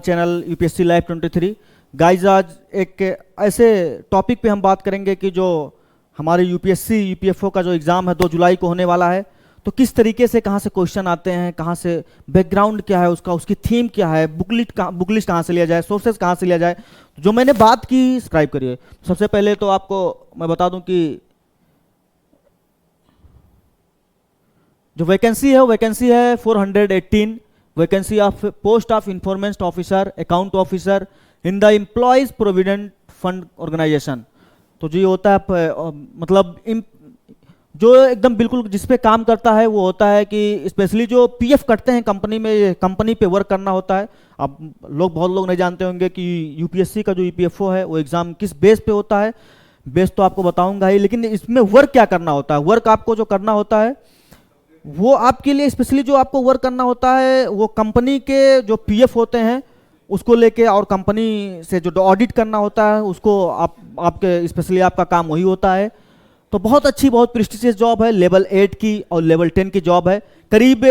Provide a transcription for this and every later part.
Channel UPSC live 23। Guys आज एक ऐसे टॉपिक पे हम बात करेंगे कि जो हमारे यूपीएससी यूपीएफओ का जो एग्ज़ाम है 2 जुलाई को होने वाला है, तो किस तरीके से कहाँ से क्वेश्चन आते हैं, कहाँ से बैकग्राउंड क्या है उसका, उसकी थीम क्या है, बुकलिस्ट कहाँ से लिया जाए, सोर्सेज कहाँ से लिया जाए, जो मैंने बात की सब्सक्राइब करिए। सबसे पहले तो आपको मैं बता दूं कि जो वैकेंसी है वो वैकेंसी है 418 vacancy of post of information officer, account officer in the employees provident fund organisation. तो जो ये होता है मतलब जो एकदम बिल्कुल जिस पे काम करता है वो होता है कि स्पेशली जो पीएफ कटते हैं कंपनी में, कंपनी पे वर्क करना होता है। अब बहुत लोग नहीं जानते होंगे कि यूपीएससी का जो ईपीएफओ है वो एग्जाम किस बेस पे होता है। बेस तो आपको बताऊंगा ही, लेकिन इसमें वर्क क्या करना होता है, वर्क आपको जो करना होता है वो आपके लिए स्पेशली जो आपको वर्क करना होता है वो कंपनी के जो पीएफ होते हैं उसको लेके, और कंपनी से जो ऑडिट करना होता है उसको आपके स्पेशली आपका काम वही होता है। तो बहुत अच्छी, बहुत प्रेस्टिजियस जॉब है, लेवल 8 की और लेवल 10 की जॉब है। करीब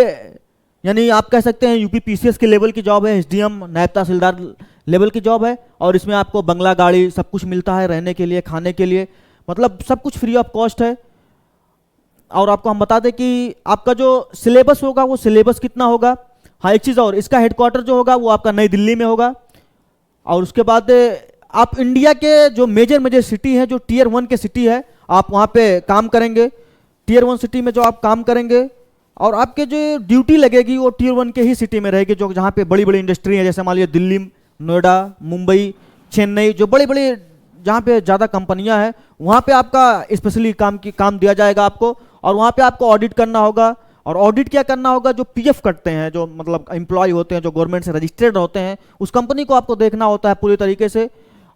यानी आप कह सकते हैं यूपी पीसीएस के लेवल की जॉब है, एसडीएम नायब तहसीलदार लेवल की जॉब है। और इसमें आपको बंगला, गाड़ी सब कुछ मिलता है, रहने के लिए, खाने के लिए, मतलब सब कुछ फ्री ऑफ कॉस्ट है। और आपको हम बता दें कि आपका जो सिलेबस होगा वो सिलेबस कितना होगा। हाँ, एक चीज़ और, इसका हेडक्वार्टर जो होगा वो आपका नई दिल्ली में होगा। और उसके बाद आप इंडिया के जो मेजर सिटी है, जो टियर 1 के सिटी है, आप वहाँ पे काम करेंगे। टियर 1 सिटी में जो आप काम करेंगे और आपके जो ड्यूटी लगेगी वो टियर 1 के ही सिटी में रहेगी, जो जहाँ पे बड़ी बड़ी इंडस्ट्री है, जैसे मान लीजिए दिल्ली, नोएडा, मुंबई, चेन्नई, जो बड़ी बड़ी जहाँ पे ज़्यादा कंपनियाँ हैं वहाँ पे आपका स्पेशली काम दिया जाएगा आपको। और वहाँ पे आपको ऑडिट करना होगा। और ऑडिट क्या करना होगा, जो पीएफ कटते हैं, जो मतलब एम्प्लॉय होते हैं, जो गवर्नमेंट से रजिस्टर्ड होते हैं, उस कंपनी को आपको देखना होता है पूरी तरीके से।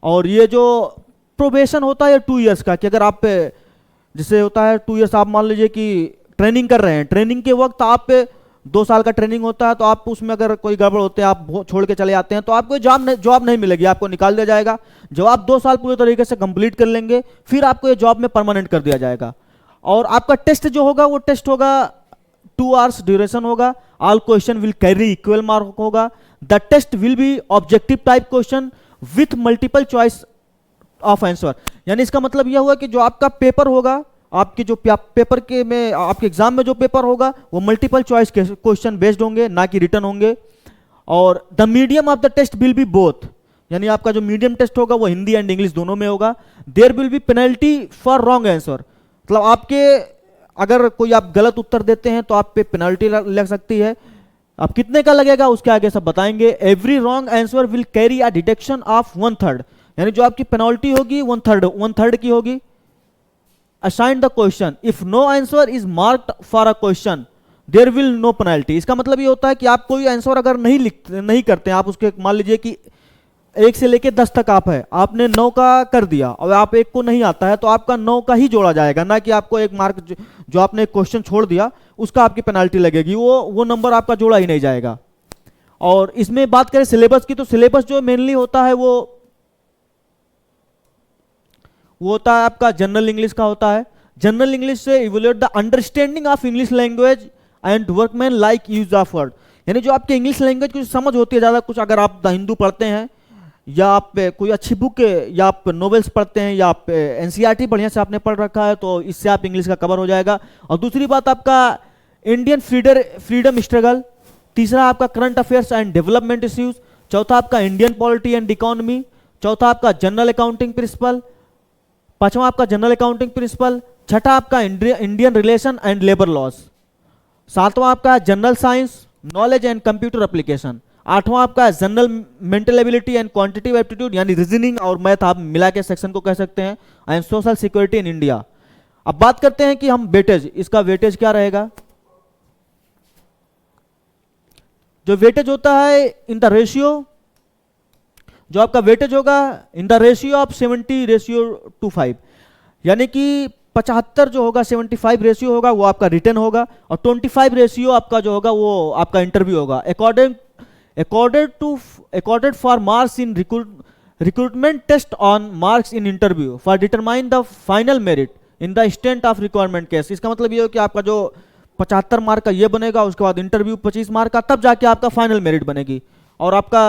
और ये जो प्रोबेशन होता है 2 इयर्स का, कि अगर आप जिससे होता है 2 इयर्स, आप मान लीजिए कि ट्रेनिंग कर रहे हैं, ट्रेनिंग के वक्त आप 2 साल का ट्रेनिंग होता है, तो आप उसमें अगर कोई गड़बड़ होते हैं, आप छोड़ के चले जाते हैं, तो आपको जॉब नहीं मिलेगी, आपको निकाल दिया जाएगा। जब आप 2 साल पूरे तरीके से कंप्लीट कर लेंगे फिर आपको ये जॉब में परमानेंट कर दिया जाएगा। और आपका टेस्ट जो होगा वो टेस्ट होगा 2 आवर्स ड्यूरेशन होगा। All question will carry equal mark होगा। The test will be objective type question with multiple choice of answer. यानी इसका मतलब यह हुआ कि जो आपका पेपर होगा, आपके जो पेपर के में आपके एग्जाम में जो पेपर होगा वो मल्टीपल चॉइस क्वेश्चन बेस्ड होंगे, ना कि रिटर्न होंगे। और the medium of the test will be both, यानी आपका जो मीडियम टेस्ट होगा वो हिंदी एंड इंग्लिश दोनों में होगा। There will be penalty for wrong answer, मतलब आपके अगर कोई आप गलत उत्तर देते हैं तो आप पे पेनल्टी लग सकती है। अब कितने का लगेगा उसके आगे सब बताएंगे। Every wrong answer will carry a deduction of 1/3, यानी जो आपकी पेनल्टी होगी 1/3 की होगी। Assign the question if no answer is marked for a question there will no penalty. इसका मतलब ये होता है कि आप कोई आंसर अगर नहीं करते हैं, आप उसके मान लीजिए कि 1 से लेके 10 तक आप है, आपने 9 का कर दिया और आप 1 को नहीं आता है, तो आपका 9 का ही जोड़ा जाएगा, ना कि आपको 1 मार्क जो आपने क्वेश्चन छोड़ दिया उसका आपकी पेनाल्टी लगेगी, वो नंबर आपका जोड़ा ही नहीं जाएगा। और इसमें बात करें सिलेबस की, तो सिलेबस जो मेनली होता है वो होता है आपका जनरल इंग्लिश का होता है। जनरल इंग्लिश से evaluate the understanding of English language and workman like use of word, यानी जो आपके इंग्लिश लैंग्वेज की समझ होती है ज़्यादा कुछ, अगर आप द हिंदू पढ़ते हैं या आप कोई अच्छी बुक या आप नॉवेल्स पढ़ते हैं या आप एनसीईआरटी बढ़िया से आपने पढ़ रखा है, तो इससे आप इंग्लिश का कवर हो जाएगा। और दूसरी बात आपका इंडियन फ्रीडम स्ट्रगल, तीसरा आपका current affairs and development issues, चौथा आपका इंडियन पॉलिटी एंड इकोनॉमी, चौथा आपका जनरल अकाउंटिंग प्रिंसिपल, पांचवा आपका जनरल अकाउंटिंग प्रिंसिपल, छठा आपका Indian relation and labour laws, सातवां आपका general science, knowledge and computer application, आठवां आपका general mental ability and quantitative aptitude, यानी रीजनिंग और मैथ आप मिला के सेक्शन को कह सकते हैं, and social security in India. अब बात करते हैं कि हम वेटेज, इसका वेटेज क्या रहेगा। जो वेटेज होता है इन द रेशियो, जो आपका वेटेज होगा इन द रेशियो ऑफ 70:5, यानी कि 75 जो होगा 75 रेशियो होगा वो आपका रिटर्न होगा, और 25 रेशियो आपका जो होगा वो आपका इंटरव्यू होगा। accorded for marks in recruitment test on marks in interview for determine the final merit in the extent of requirement case। इसका मतलब ये हो कि आपका जो 75 मार्क का ये बनेगा, उसके बाद इंटरव्यू 25 मार्क का, तब जाके आपका फाइनल मेरिट बनेगी। और आपका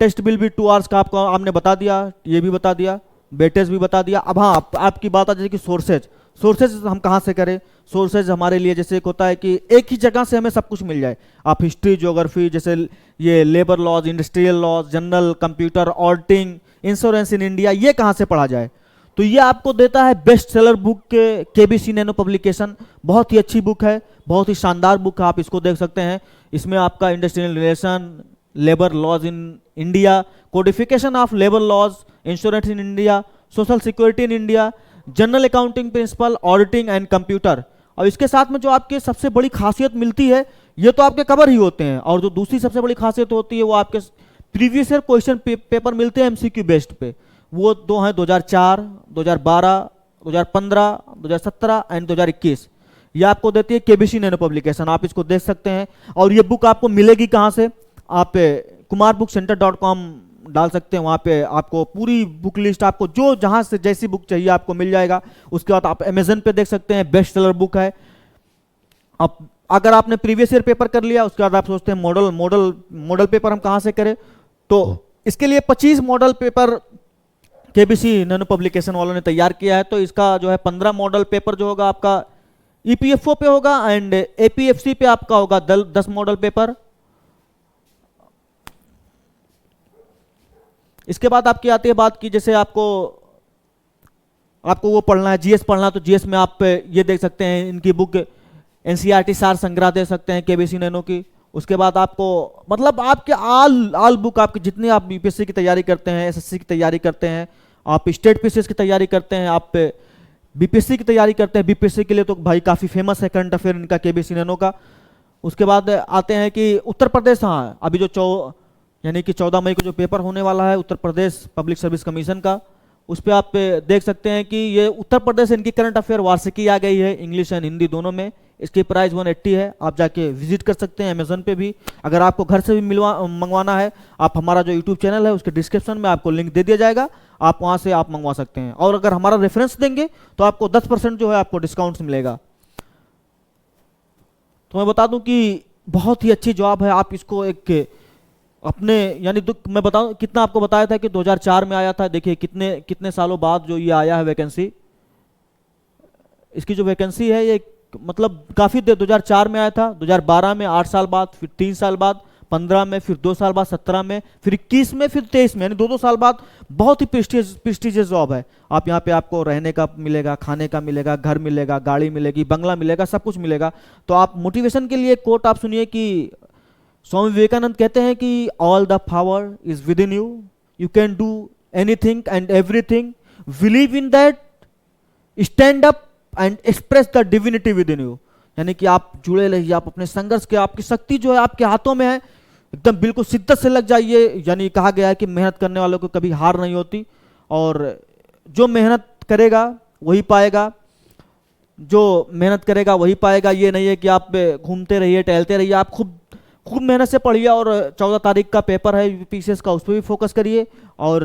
टेस्ट बिल भी 2 आवर्स का आपको आपने बता दिया, ये भी बता दिया, वेटेज भी बता दिया। अब हाँ, आपकी बात आ जाए कि सोर्सेज हम कहाँ से करें। सोर्सेज हमारे लिए जैसे एक होता है कि एक ही जगह से हमें सब कुछ मिल जाए। आप हिस्ट्री, ज्योग्राफी, जैसे ये labour laws, industrial laws, general, computer, auditing, insurance in India, ये कहाँ से पढ़ा जाए। तो ये आपको देता है बेस्ट सेलर बुक के केबीसी नैनो पब्लिकेशन। बहुत ही अच्छी बुक है, बहुत ही शानदार बुक है, आप इसको देख सकते हैं। इसमें आपका industrial relation, labour laws in India, codification of labour laws, insurance in India, social security in India, general accounting principle, auditing and computer. और इसके साथ में जो आपके सबसे बड़ी खासियत मिलती है, ये तो आपके कवर ही होते हैं, और जो दूसरी सबसे बड़ी खासियत होती है वो आपके प्रीवियस ईयर क्वेश्चन पेपर मिलते हैं एमसीक्यू बेस्ड पे। वो दो हैं 2004, 2012, 2015, 2017 एंड 2021। ये आपको देती है केबीसी नैनो पब्लिकेशन, आप इसको देख सकते हैं। और ये बुक आपको मिलेगी कहाँ से, आप kumarbookcenter.com डाल सकते हैं, वहाँ पे आपको पूरी बुक लिस्ट, आपको जो जहाँ से जैसी बुक चाहिए आपको मिल जाएगा। उसके बाद आप अमेजन पे देख सकते हैं, बेस्ट सेलर बुक है। अब अगर आपने प्रीवियस ईयर पेपर कर लिया, उसके बाद आप सोचते हैं मॉडल पेपर हम कहाँ से करें, तो इसके लिए 25 model paper KBC nano publication वालों ने तैयार किया है। तो इसका जो है 15 मॉडल पेपर जो होगा आपका ईपीएफओ पे होगा, एंड एपीएफसी पे आपका होगा 10 मॉडल पेपर। इसके बाद आपकी आती है बात की, जैसे आपको वो पढ़ना है, जीएस पढ़ना है, तो जीएस में आप ये देख सकते हैं, इनकी बुक एनसीईआरटी सार संग्रह दे सकते हैं केबीसी नैनो की। उसके बाद आपको मतलब आपके आल बुक, आपके जितने आप यूपीएससी की तैयारी करते हैं, एसएससी की तैयारी करते हैं, आप स्टेट पीसीएस की तैयारी करते हैं, आप बीपीएससी की तैयारी करते हैं, बीपीएससी के लिए तो भाई काफ़ी फेमस है करंट अफेयर इनका केबीसी नैनो का। उसके बाद आते हैं कि उत्तर प्रदेश, हाँ अभी जो यानी कि 14 मई को जो पेपर होने वाला है Uttar Pradesh public service commission का, उस पर आप देख सकते हैं कि ये उत्तर प्रदेश इनकी करंट अफेयर वार्षिकी आ गई है, इंग्लिश एंड हिंदी दोनों में। इसकी प्राइस 180 है, आप जाके विजिट कर सकते हैं अमेजन पे भी। अगर आपको घर से भी मंगवाना है, आप हमारा जो यूट्यूब चैनल है उसके डिस्क्रिप्शन में आपको लिंक दे दिया जाएगा, आप वहाँ से आप मंगवा सकते हैं। और अगर हमारा रेफरेंस देंगे तो आपको 10% जो है आपको डिस्काउंट मिलेगा। तो मैं बता दूं कि बहुत ही अच्छी जॉब है, आप इसको एक अपने यानी मैं बताऊं कितना आपको बताया था कि 2004 में आया था, देखिए कितने सालों बाद जो ये आया है वैकेंसी। इसकी जो वैकेंसी है ये मतलब काफ़ी देर 2004 में आया था, 2012 में 8 साल बाद, फिर 3 साल बाद, 15 में, फिर 2 साल बाद 17 में, फिर 21 में, फिर 23 में, यानी 2 साल बाद। बहुत ही प्रेस्टिजियस जॉब है। आप यहाँ पे आपको रहने का मिलेगा, खाने का मिलेगा, घर मिलेगा, गाड़ी मिलेगी, बंगला मिलेगा, सब कुछ मिलेगा। तो आप मोटिवेशन के लिए कोट आप सुनिए कि स्वामी विवेकानंद कहते हैं कि all the power is with in you, you can do anything and everything, believe in that, stand up and express the divinity with in you. यानी कि आप जुड़े रहिए, आप अपने संघर्ष के, आपकी शक्ति जो है आपके हाथों में है, एकदम बिल्कुल शिद्दत से लग जाइए। यानी कहा गया है कि मेहनत करने वालों को कभी हार नहीं होती, और जो मेहनत करेगा वही पाएगा, जो मेहनत करेगा वही पाएगा। ये नहीं है कि आप घूमते रहिए, टहलते रहिए, आप खूब मेहनत से पढ़िए। और 14 तारीख का पेपर है यूपीएससी का, उस पर भी फोकस करिए, और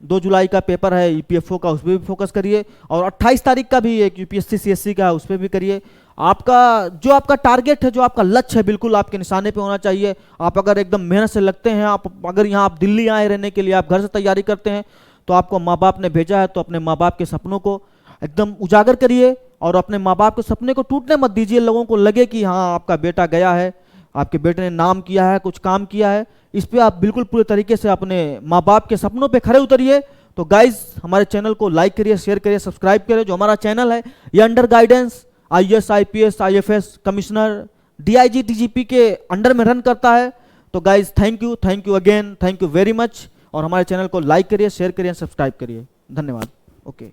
2 जुलाई का पेपर है ईपीएफओ का, उस पर भी फोकस करिए, और 28 तारीख का भी एक यूपीएससी सीएससी का है, उस पर भी करिए। आपका टारगेट है, जो आपका लक्ष्य है, बिल्कुल आपके निशाने पे होना चाहिए। आप अगर एकदम मेहनत से लगते हैं, अगर यहाँ आप दिल्ली आए रहने के लिए, आप घर से तैयारी करते हैं, तो आपको माँ बाप ने भेजा है, तो अपने माँ बाप के सपनों को एकदम उजागर करिए, और अपने माँ बाप के सपने को टूटने मत दीजिए। लोगों को लगे कि हाँ आपका बेटा गया है, आपके बेटे ने नाम किया है, कुछ काम किया है, इस पे आप बिल्कुल पूरे तरीके से अपने माँ बाप के सपनों पे खड़े उतरिए। तो गाइज हमारे चैनल को लाइक करिए, शेयर करिए, सब्सक्राइब करिए। जो हमारा चैनल है ये under guidance IAS, IPS, IFS, commissioner, DIG, DGP के अंडर में रन करता है। तो guys thank you again, thank you very much. और हमारे चैनल को लाइक करिए, शेयर करिए, सब्सक्राइब करिए। धन्यवाद। ओके।